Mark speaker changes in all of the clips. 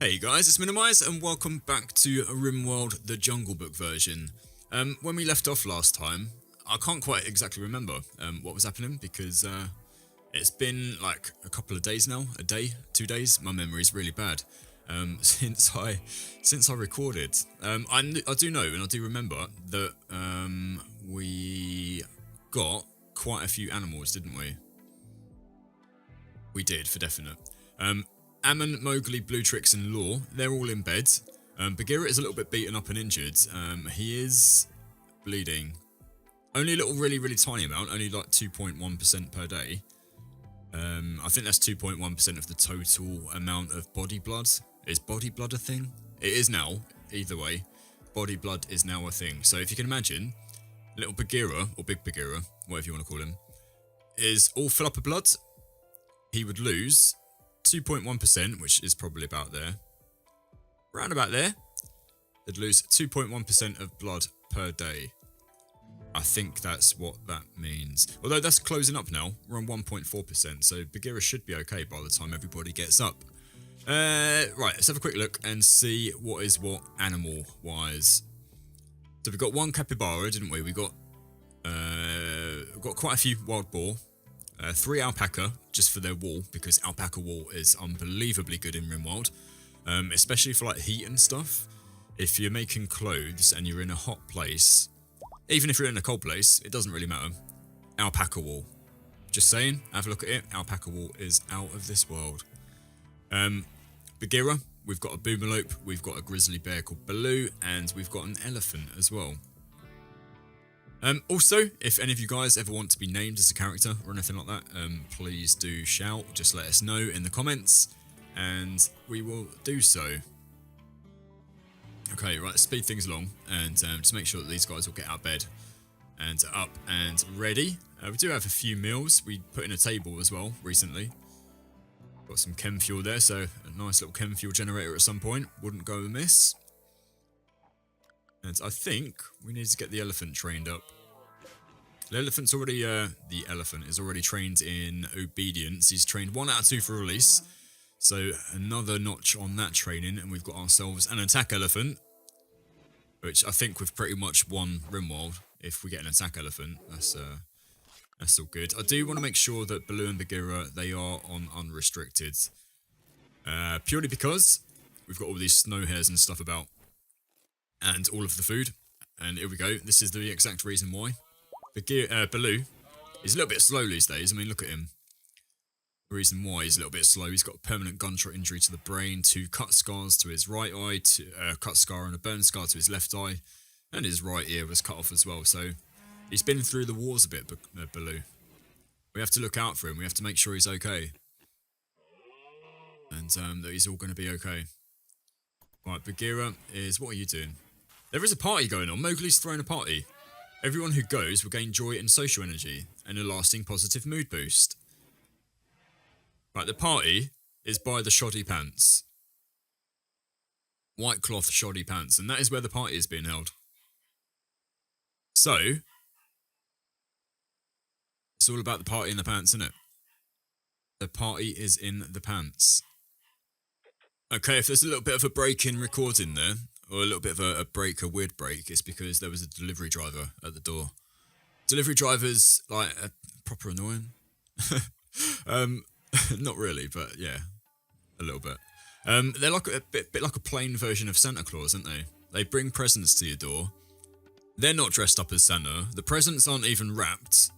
Speaker 1: Hey guys, it's Minnowmize and welcome back to Rimworld, the Jungle Book version. When we left off last time, I can't quite exactly remember what was happening because it's been like a couple of days now, a day, 2 days. My memory's really bad since I recorded. I do know and I do remember that we got quite a few animals, didn't we? We did, for definite. Ammon, Mowgli, Bluetrix and Law, they're all in bed. Bagheera is a little bit beaten up and injured. He is bleeding. Only a little really tiny amount, only like 2.1% per day. I think that's 2.1% of the total amount of body blood. Is body blood a thing? It is now, either way. Body blood is now a thing. So if you can imagine, little Bagheera, or Big Bagheera, whatever you want to call him, is all full up of blood. He would lose 2.1%, which is probably about there. Round about there. They'd lose 2.1% of blood per day. I think that's what that means. Although that's closing up now. We're on 1.4%, so Bagheera should be okay by the time everybody gets up. Right, let's have a quick look and see what is what animal-wise. So we've got one capybara, didn't we? We've got quite a few wild boar. 3 alpaca, just for their wool, because alpaca wool is unbelievably good in Rimworld. Especially for like heat and stuff. If you're making clothes and you're in a hot place, even if you're in a cold place, it doesn't really matter. Alpaca wool. Just saying, have a look at it. Alpaca wool is out of this world. Bagheera, we've got a boomalope, we've got a grizzly bear called Baloo, and we've got an elephant as well. Also, if any of you guys ever want to be named as a character or anything like that, please do shout. Just let us know in the comments, and we will do so. Okay, right, let's speed things along, and just make sure that these guys will get out of bed and up and ready. We do have a few meals. We put in a table as well recently. Got some chem fuel there, so a nice little chem fuel generator at some point wouldn't go amiss. And I think we need to get the elephant trained up. The elephant's already, the elephant is already trained in obedience. He's trained 1 out of 2 for release. So another notch on that training, and we've got ourselves an attack elephant. Which I think we've pretty much won Rimworld. If we get an attack elephant, that's all good. I do want to make sure that Baloo and Bagheera, they are on unrestricted. Purely because we've got all these snow hares and stuff about. And all of the food. And here we go. This is the exact reason why. Baloo is a little bit slow these days. I mean, look at him. The reason why he's a little bit slow, he's got a permanent gunshot injury to the brain, 2 cut scars to his right eye, a cut scar and a burn scar to his left eye, and his right ear was cut off as well. So he's been through the wars a bit, Baloo. We have to look out for him. We have to make sure he's okay. And that he's all going to be okay. Right, Bagheera is... What are you doing? There is a party going on. Mowgli's throwing a party. Everyone who goes will gain joy and social energy, and a lasting positive mood boost. Right, the party is by the Shoddy Pants. White cloth Shoddy Pants, and that is where the party is being held. So, it's all about the party in the pants, isn't it? The party is in the pants. Okay, if there's a little bit of a break in recording there, or a little bit of a weird break, it's because there was a delivery driver at the door. Delivery drivers, like, are proper annoying. Not really, but yeah, a little bit. They're like a bit like a plain version of Santa Claus, aren't they? They bring presents to your door. They're not dressed up as Santa. The presents aren't even wrapped.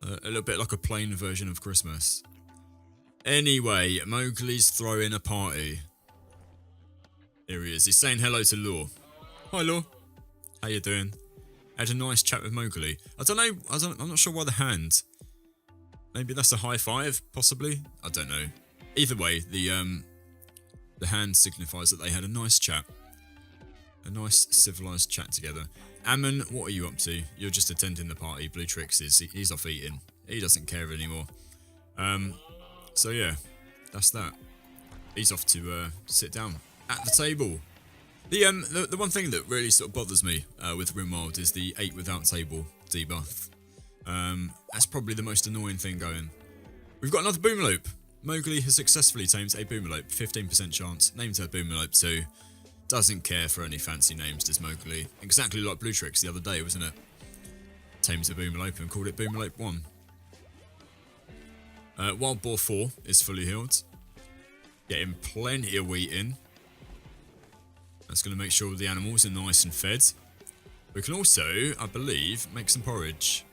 Speaker 1: A little bit like a plain version of Christmas. Anyway, Mowgli's throwing a party. Here he is. He's saying hello to Law. Hi, Law. How you doing? Had a nice chat with Mowgli. I don't know. I'm not sure why the hand. Maybe that's a high five, possibly. I don't know. Either way, the hand signifies that they had a nice chat. A nice civilized chat together. Ammon, what are you up to? You're just attending the party. Bluetrix he's off eating. He doesn't care anymore. So yeah, that's that. He's off to sit down at the table. The one thing that really sort of bothers me with Rimworld is the 8 without table debuff. That's probably the most annoying thing going. We've got another boomalope. Mowgli has successfully tamed a Boomerlope, 15% chance, named her Boomerlope 2. Doesn't care for any fancy names, does Mowgli. Exactly like Bluetrix the other day, wasn't it? Tamed a Boomerlope and called it Boomerlope 1. Wild Boar 4 is fully healed. Getting plenty of wheat in. That's going to make sure the animals are nice and fed. We can also, I believe, make some porridge.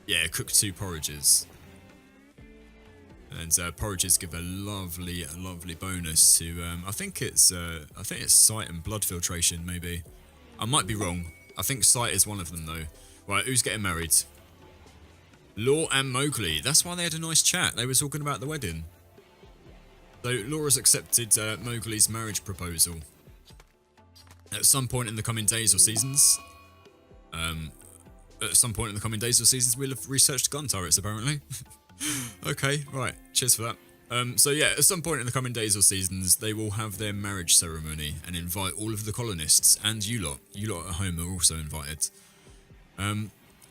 Speaker 1: Yeah, cook 2 porridges. And porridges give a lovely, lovely bonus to. I think it's sight and blood filtration. Maybe I might be wrong. I think sight is one of them though. Right, who's getting married? Law and Mowgli. That's why they had a nice chat. They were talking about the wedding. So Laura's accepted Mowgli's marriage proposal. At some point in the coming days or seasons. We'll have researched gun turrets apparently. Okay, right. Cheers for that. So yeah, at some point in the coming days or seasons, they will have their marriage ceremony and invite all of the colonists and you lot. You lot at home are also invited.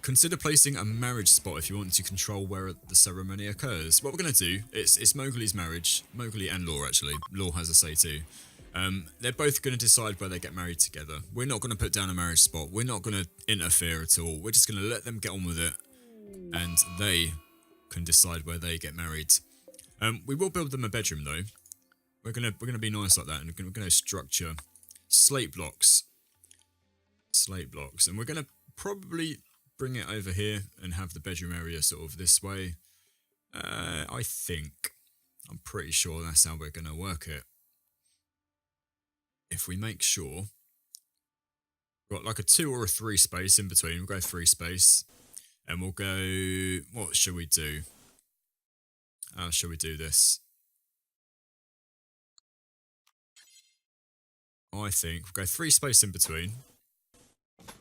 Speaker 1: Consider placing a marriage spot if you want to control where the ceremony occurs. What we're going to do, it's Mowgli's marriage. Mowgli and Law, actually. Law has a say too. They're both going to decide where they get married together. We're not going to put down a marriage spot. We're not going to interfere at all. We're just going to let them get on with it. And they can decide where they get married. We will build them a bedroom though. We're gonna be nice like that, and we're gonna structure slate blocks, and we're gonna probably bring it over here and have the bedroom area sort of this way. I'm pretty sure that's how we're gonna work it. If we make sure we've got like a 2 or a 3 space in between, we'll go 3 space. And we'll go, what shall we do? How shall we do this? I think we'll go 3 space in between.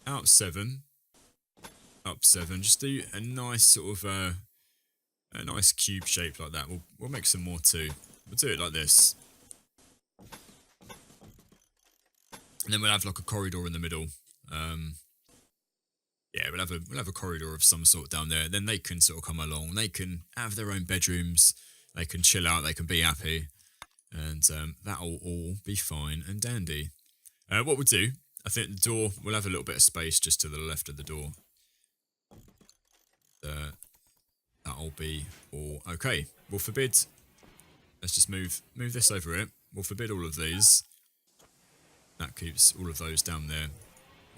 Speaker 1: Out 7. Up 7. Just do a nice sort of, a nice cube shape like that. We'll make some more too. We'll do it like this. And then we'll have like a corridor in the middle. Yeah, we'll have a corridor of some sort down there. Then they can sort of come along. They can have their own bedrooms. They can chill out. They can be happy, and that'll all be fine and dandy. What we'll do, I think the door. We'll have a little bit of space just to the left of the door. That'll be all okay. We'll forbid. Let's just move this over it. We'll forbid all of these. That keeps all of those down there,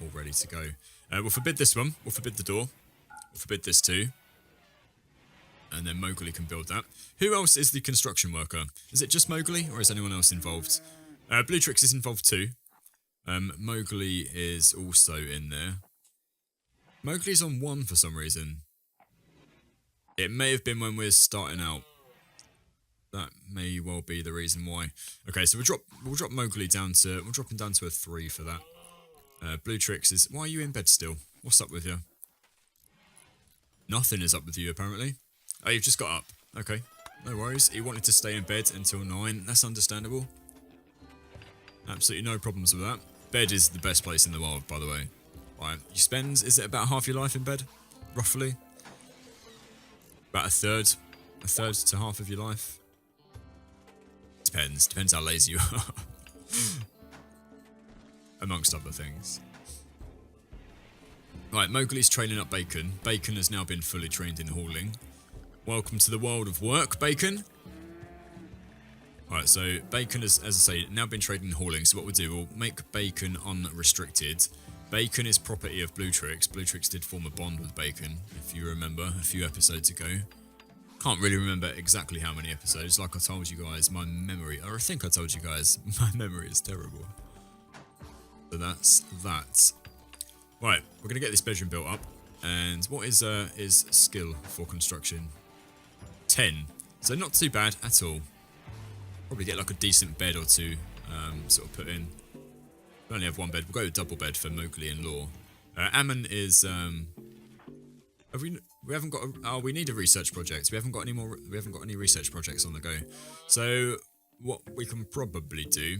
Speaker 1: all ready to go. We'll forbid this one. We'll forbid the door. We'll forbid this too. And then Mowgli can build that. Who else is the construction worker? Is it just Mowgli or is anyone else involved? Bluetrix is involved too. Mowgli is also in there. Mowgli's on 1 for some reason. It may have been when we're starting out. That may well be the reason why. Okay, so we'll drop Mowgli down to a 3 for that. Bluetrix is... Why are you in bed still? What's up with you? Nothing is up with you, apparently. Oh, you've just got up. Okay, no worries. He wanted to stay in bed until 9. That's understandable. Absolutely no problems with that. Bed is the best place in the world, by the way. Right, you spend... Is it about half your life in bed? Roughly? About a third? A third to half of your life? Depends. Depends how lazy you are. Amongst other things. Right, Mowgli's training up Bacon. Bacon has now been fully trained in hauling. Welcome to the world of work, Bacon. Alright, so Bacon has, as I say, now been trained in hauling. So what we'll do, we'll make Bacon unrestricted. Bacon is property of Bluetrix. Bluetrix did form a bond with Bacon, if you remember, a few episodes ago. Can't really remember exactly how many episodes. Like I told you guys, my memory, or I think I told you guys, my memory is terrible. So that's that. Right, we're gonna get this bedroom built up. And what is skill for construction? 10. So not too bad at all. Probably get like a decent bed or 2 sort of put in. We only have 1 bed. We'll go with double bed for Mowgli and Law. Ammon is we haven't got we need a research project. We haven't got any research projects on the go. So what we can probably do,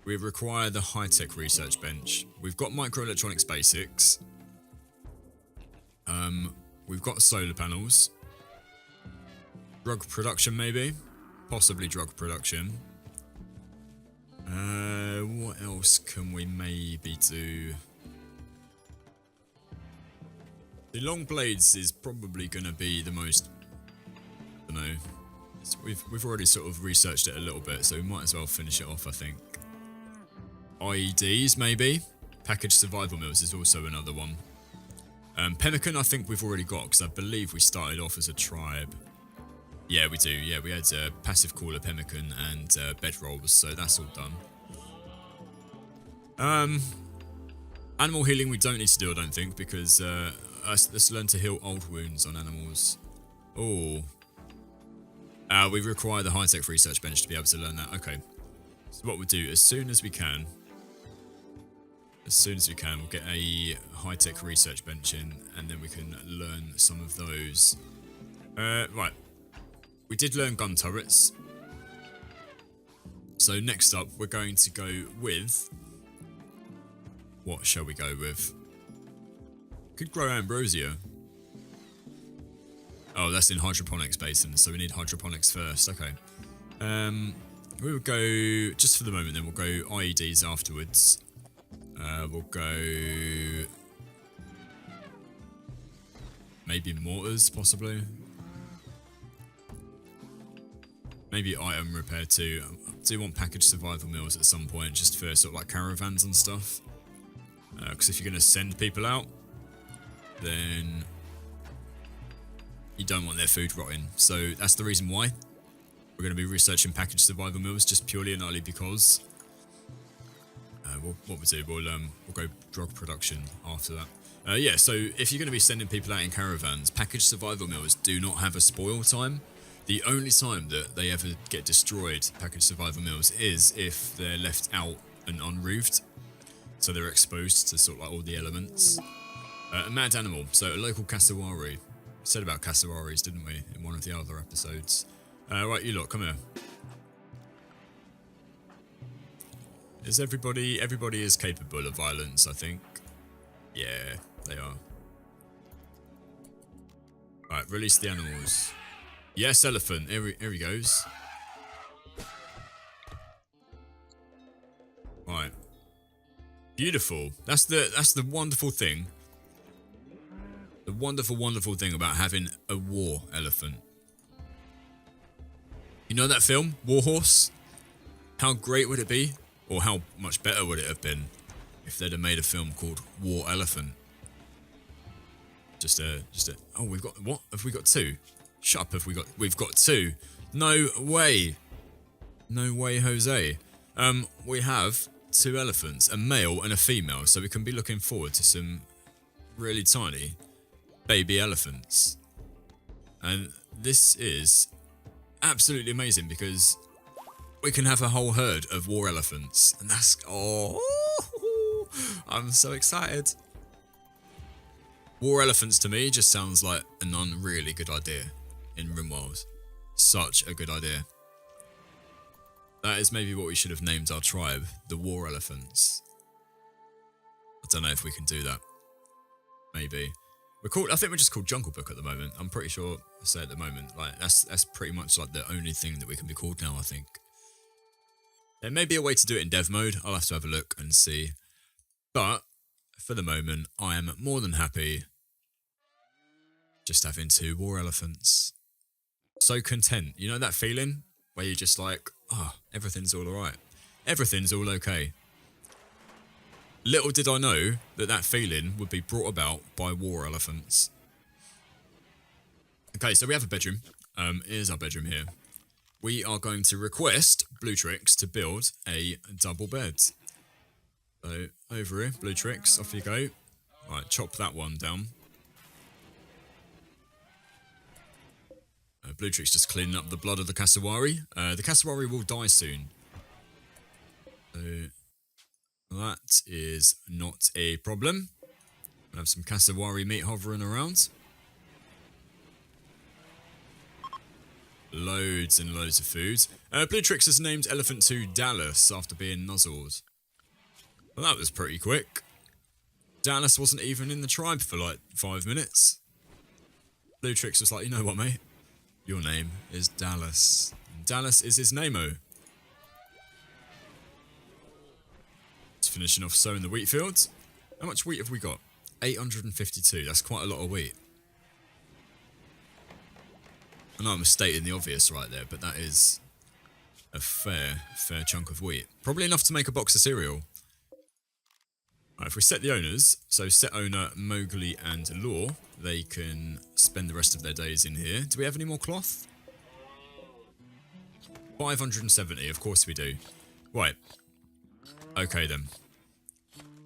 Speaker 1: we require the high-tech research bench. We've got microelectronics basics. We've got solar panels. Drug production, maybe? Possibly drug production. What else can we maybe do? The long blades is probably going to be the most... I don't know. We've already sort of researched it a little bit, so we might as well finish it off, I think. IEDs, maybe? Packaged survival meals is also another one. Pemmican, I think we've already got, because I believe we started off as a tribe. Yeah, we do. Yeah, we had passive caller, pemmican, and bedrolls, so that's all done. Animal healing we don't need to do, I don't think, because let's learn to heal old wounds on animals. Oh. We require the high-tech research bench to be able to learn that. Okay. So what we'll do, as soon as we can, we'll get a high-tech research bench in, and then we can learn some of those. Right. We did learn gun turrets. So next up, we're going to go with... What shall we go with? Could grow ambrosia. Oh, that's in hydroponics basin, so we need hydroponics first. Okay. We will go, just for the moment then, we'll go IEDs afterwards. We'll go... Maybe mortars, possibly. Maybe item repair too. I do want packaged survival meals at some point, just for sort of like caravans and stuff. Because if you're going to send people out, then you don't want their food rotting. So that's the reason why we're going to be researching packaged survival meals, just purely and only because. What we'll do, we'll go drug production after that. Yeah, so if you're going to be sending people out in caravans, packaged survival meals do not have a spoil time. The only time that they ever get destroyed, packaged survival meals, is if they're left out and unroofed. So they're exposed to sort of like all the elements. A mad animal, so a local cassowary. Said about cassowaries, didn't we, in one of the other episodes? Right, you lot, come here. Is everybody is capable of violence, I think. Yeah, they are. Right, release the animals. Yes, elephant. Here he goes. Right. Beautiful. That's the wonderful thing. The wonderful thing about having a war elephant. You know that film, War Horse? How great would it be? Or how much better would it have been if they'd have made a film called War Elephant? Oh, we've got, what? Have we got two? Shut up, we've got two. No way. No way, Jose. We have two elephants, a male and a female, so we can be looking forward to some really tiny baby elephants. And this is absolutely amazing because we can have a whole herd of war elephants. And that's... Oh, I'm so excited. War elephants to me just sounds like a non-really good idea in Rimworld. Such a good idea. That is maybe what we should have named our tribe, the War Elephants. I don't know if we can do that. Maybe. I think we're just called Jungle Book at the moment. I'm pretty sure I say at the moment. Like that's pretty much like the only thing that we can be called now, I think. There may be a way to do it in dev mode. I'll have to have a look and see. But for the moment, I am more than happy just having two war elephants. So content. You know that feeling where you're just like, oh, everything's all alright. Everything's all okay. Little did I know that that feeling would be brought about by war elephants. Okay, so we have a bedroom. Here's our bedroom here. We are going to request Bluetrix to build a double bed. So, over here, Bluetrix, off you go. Right, chop that one down. Bluetrix just cleaning up the blood of the cassowary. The cassowary will die soon. So, that is not a problem. We'll have some cassowary meat hovering around. Loads and loads of food. Bluetrix has named Elephant 2 Dallas after being nuzzled. Well, that was pretty quick. Dallas wasn't even in the tribe for like 5 minutes. Bluetrix was like, you know what, mate? Your name is Dallas. Dallas is his name-o. Just finishing off sowing the wheat fields. How much wheat have we got? 852. That's quite a lot of wheat. I know I'm stating the obvious right there, but that is a fair chunk of wheat. Probably enough to make a box of cereal. Right, if we set the owners, so set owner Mowgli and Law, they can spend the rest of their days in here. Do we have any more cloth? 570, of course we do. Right. Okay then.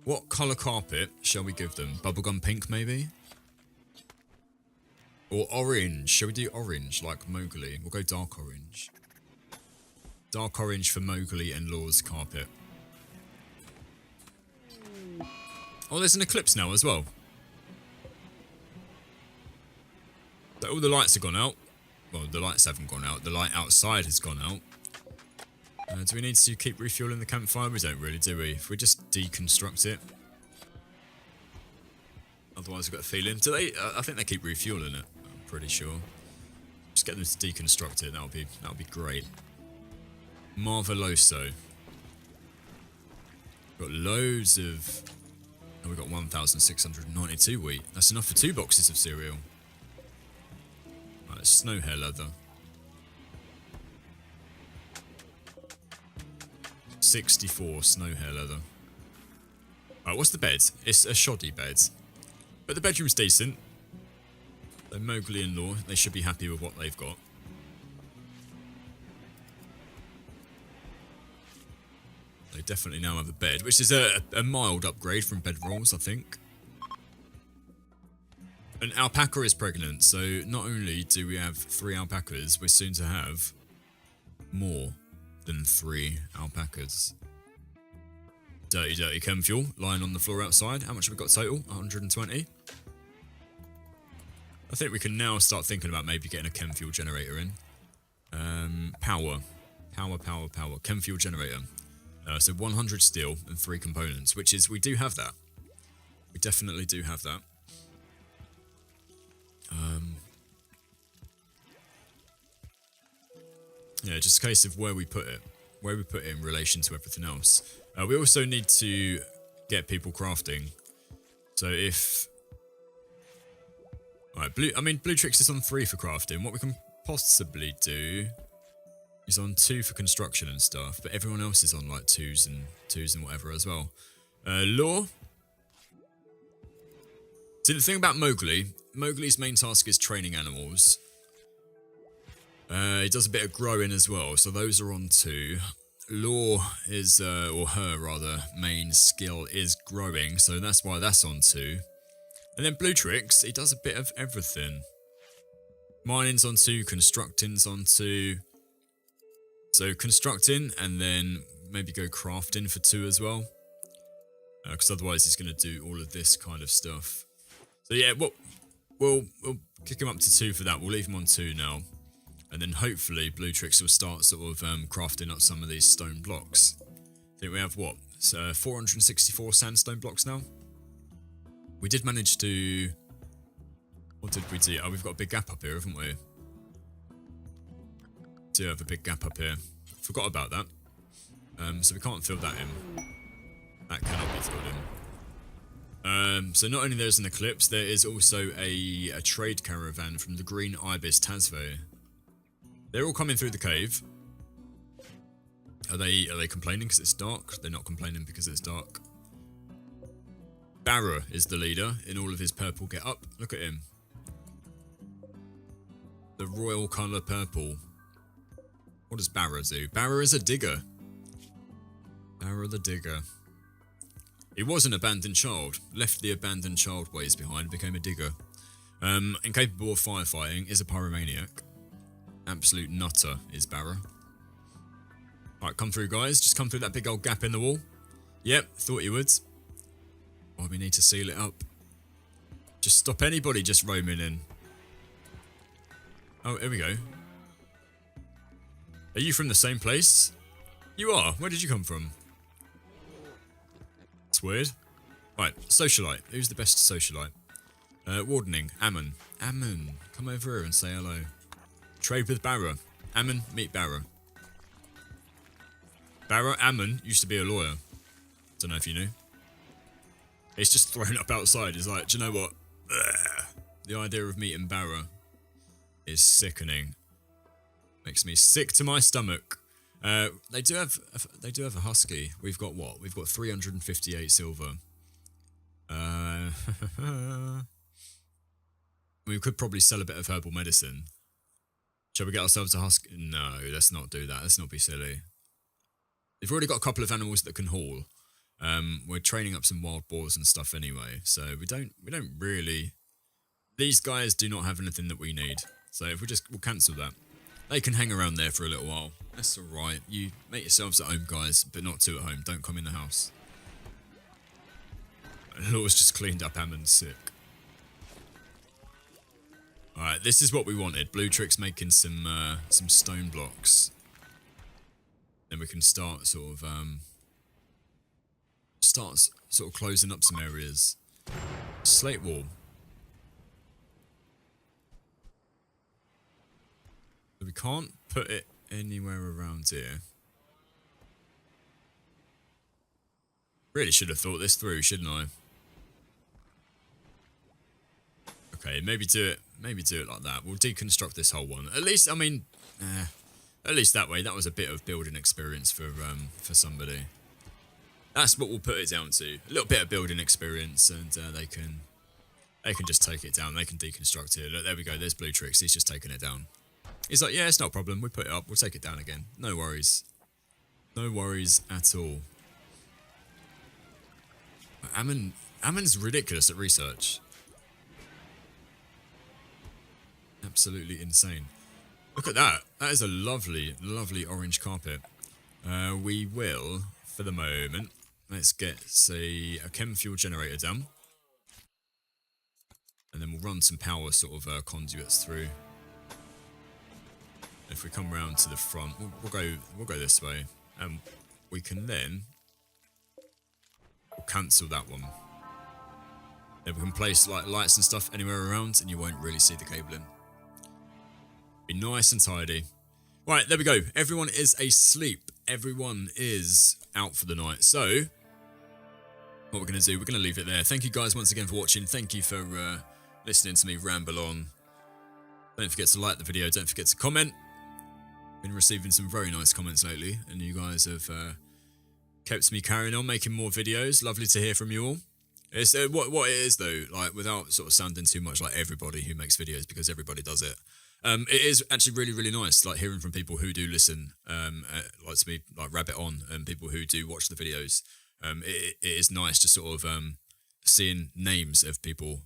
Speaker 1: What colour carpet shall we give them? Bubblegum pink maybe? Or orange? Shall we do orange like Mowgli? We'll go dark orange. Dark orange for Mowgli and Law's carpet. Oh, there's an eclipse now as well. So all the lights have gone out. Well, the lights haven't gone out. The light outside has gone out. Do we need to keep refueling the campfire? We don't really, do we? If we just deconstruct it. Otherwise, I've got a feeling. Do they? I think they keep refueling it. I'm pretty sure. Just get them to deconstruct it. That'll be great. Marveloso. Got loads of. Oh, we got 1,692 wheat. That's enough for 2 boxes of cereal. Right, snow hair leather. 64 snow hair leather. Alright, what's the bed? It's a shoddy bed. But the bedroom's decent. So Mowgli and Law, they should be happy with what they've got. They definitely now have a bed, which is a mild upgrade from bedrolls, I think. An alpaca is pregnant, so not only do we have 3 alpacas, we're soon to have more than 3 alpacas. Dirty chem fuel lying on the floor outside. How much have we got total? 120. I think we can now start thinking about maybe getting a chem fuel generator in. Power. Chem fuel generator. So 100 steel and 3 components, which is, we do have that. We definitely do have that. Yeah, just a case of where we put it. Where we put it in relation to everything else. We also need to get people crafting. So if... Alright, Blue Tricks is on 3 for crafting. What we can possibly do is on 2 for construction and stuff, but everyone else is on like 2s and whatever as well. Law. See, the thing about Mowgli's main task is training animals. He does a bit of growing as well, so those are on 2. Law is, or her rather, main skill is growing, so that's why that's on 2. And then Blue Tricks, he does a bit of everything. Mining's on 2, constructing's on 2. So constructing, and then maybe go crafting for 2 as well. Because otherwise he's going to do all of this kind of stuff. So yeah, we'll kick him up to 2 for that. We'll leave him on 2 now. And then hopefully Blue Tricks will start sort of crafting up some of these stone blocks. I think we have what? 464 sandstone blocks now? We did manage to... What did we do? Oh, we've got a big gap up here, haven't we? Do have a big gap up here. Forgot about that. So we can't fill that in. That cannot be filled in. So not only there's an eclipse, there is also a trade caravan from the Green Ibis Tazve. They're all coming through the cave. Are they complaining because it's dark? They're not complaining because it's dark. Barra is the leader in all of his purple get-up. Look at him. The royal colour purple. What does Barra do? Barra is a digger. Barra the digger. He was an abandoned child. Left the abandoned child ways behind, became a digger. Incapable of firefighting, is a pyromaniac. Absolute nutter is Barra. Alright, come through guys. Just come through that big old gap in the wall. Yep, thought you would. Why we need to seal it up. Just stop anybody just roaming in. Oh, here we go. Are you from the same place? You are. Where did you come from? It's weird. Right, socialite. Who's the best socialite? Wardening. Ammon. Ammon, come over here and say hello. Trade with Barra. Ammon, meet Barra. Barra Ammon used to be a lawyer. Don't know if you knew. He's just thrown up outside. He's like, do you know what? Ugh. The idea of meeting Barra is sickening. Makes me sick to my stomach. They do have a husky. We've got what? We've got 358 silver. We could probably sell a bit of herbal medicine. Shall we get ourselves a husky? No, let's not do that. Let's not be silly. We've already got a couple of animals that can haul. We're training up some wild boars and stuff anyway, so we don't really. These guys do not have anything that we need, so if we'll cancel that. They can hang around there for a little while. That's all right. You make yourselves at home, guys, but not too at home. Don't come in the house. Law's just cleaned up Ammon's sick. All right, this is what we wanted. Blue Trick's making some stone blocks. Then we can start sort of closing up some areas. Slate wall. We can't put it anywhere around here. Really should have thought this through, shouldn't I? Okay, maybe do it like that. We'll deconstruct this whole one. At least, I mean, at least that way. That was a bit of building experience for somebody. That's what we'll put it down to. A little bit of building experience, and they can just take it down. They can deconstruct it. Look, there we go. There's Blue Tricks. He's just taking it down. He's like, yeah, it's not a problem. We put it up. We'll take it down again. No worries. No worries at all. Ammon's ridiculous at research. Absolutely insane. Look at that. That is a lovely, lovely orange carpet. We will, for the moment, let's get, say, a chem fuel generator down. And then we'll run some power sort of conduits through. If we come round to the front, we'll go this way, and we can then cancel that one. Then we can place like lights and stuff anywhere around, and you won't really see the cabling. Be nice and tidy. Right, there we go. Everyone is asleep. Everyone is out for the night. So, what we're going to do, we're going to leave it there. Thank you guys once again for watching. Thank you for listening to me ramble on. Don't forget to like the video. Don't forget to comment. Been receiving some very nice comments lately, and you guys have kept me carrying on making more videos. Lovely to hear from you all. It's what it is though, like without sort of sounding too much like everybody who makes videos, because everybody does it. It is actually really, really nice, like hearing from people who do listen, like to me, like rabbit on, and people who do watch the videos. It is nice just sort of seeing names of people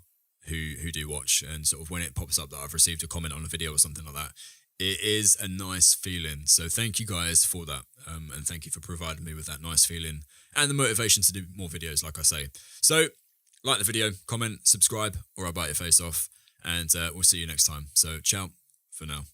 Speaker 1: who do watch, and sort of when it pops up that I've received a comment on a video or something like that. It is a nice feeling. So thank you guys for that. And thank you for providing me with that nice feeling and the motivation to do more videos, like I say. So like the video, comment, subscribe, or I'll bite your face off. And we'll see you next time. So ciao for now.